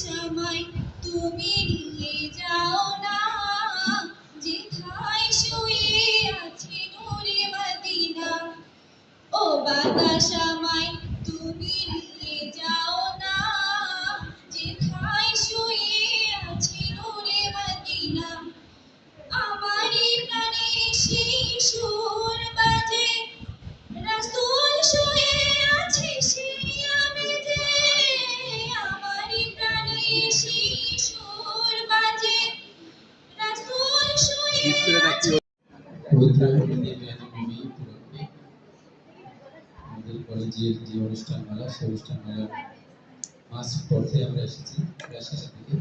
সময় তুমি নিয়ে যাও না, যেথায় শুয়ে আছি নূরে মদিনা। ও বাতাস আমায় তুমি নিয়ে যাও না, যেথায় শুয়ে আছি নূরে মদিনা। আমারই প্রাণে সেই সুর বাজে, রাসূল শুয়ে আছে সেই আমেজে। আমারই প্রাণে সেই সুর বাজে, রাসূল শুয়ে আছে। পবিত্র আমাদের কলেজের যে অনুষ্ঠানমালা, সেই অনুষ্ঠানমালার মাস পথে আমরা এসেছি, প্রায় শেষের দিকে।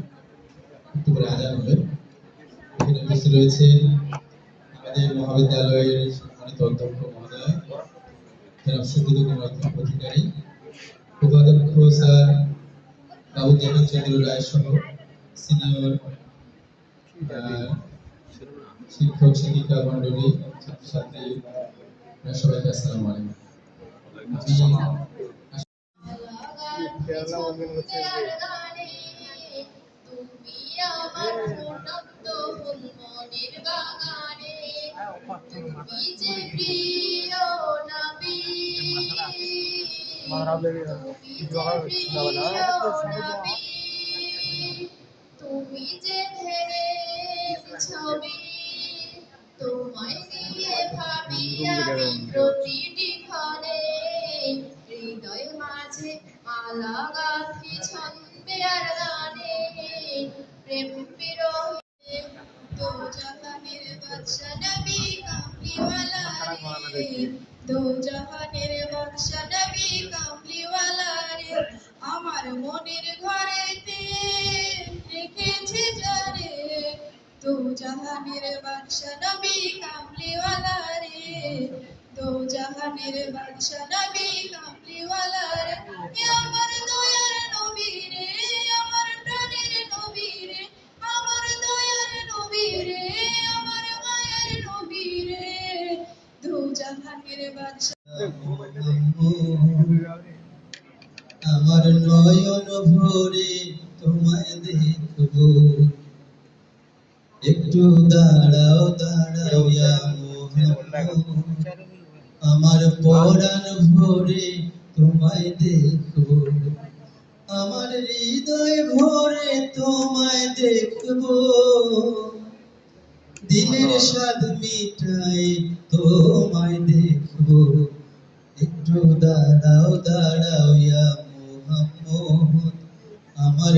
একটু করে আজান হবে। এখানে উপস্থিত রয়েছে আমাদের মহাবিদ্যালয়ের সম্মানিত অধ্যক্ষ মহোদয়, জনাব সুব্রত কুমার অধিকারী, উপাধ্যক্ষ স্যার বাবুজামান চন্দ্র রায় সহ সিনিয়র শিক্ষক শিক্ষিকা মন্ডলী, ছাত্রছাত্রী, সবাইকে আসসালামু আলাইকুম। তুমি আমার ফুটন্ত ফুল মনের বাগানে, তুমি যে প্রিয় নবী, তুমি যে প্রিয় নবী, তুমি যে ধেরে ছবি, তোমায় নিয়ে ভাবি আমি প্রতিটি ক্ষণে। হৃদয় মাঝে মালা গাঁথি ছন্দে আর গানে, প্রেম বিরহে দো জাহানের বাদশা নবী কামলিওয়ালা রে, দো জাহানের বাদশা নবী কামলিওয়ালা রে। আমার মনের ঘরেতে রেখেছে যারে, দো জাহানের বাদশা নবী কামলিওয়ালা রে, দো জাহানের বাদশা নবী কামলিওয়ালা রে। আমার দয়ার নবী রে, আমার প্রাণের নবী রে, আমার দয়ার নবী রে, আমার মায়ের নবী রে, দো জাহানের বাদশা। আমার নয়ন ভরে তোমায় দেখব, একটু দাঁড়াও দাঁড়াও ইয়া মুহাম্মদ। আমার পরাণ ভরে তোমায় দেখব, আমার হৃদয় ভরে তোমায় দেখব। দিলের স্বাদ মিটাই তোমায় দেখব, একটু দাঁড়াও দাঁড়াও ইয়া মুহাম্মদ। আমার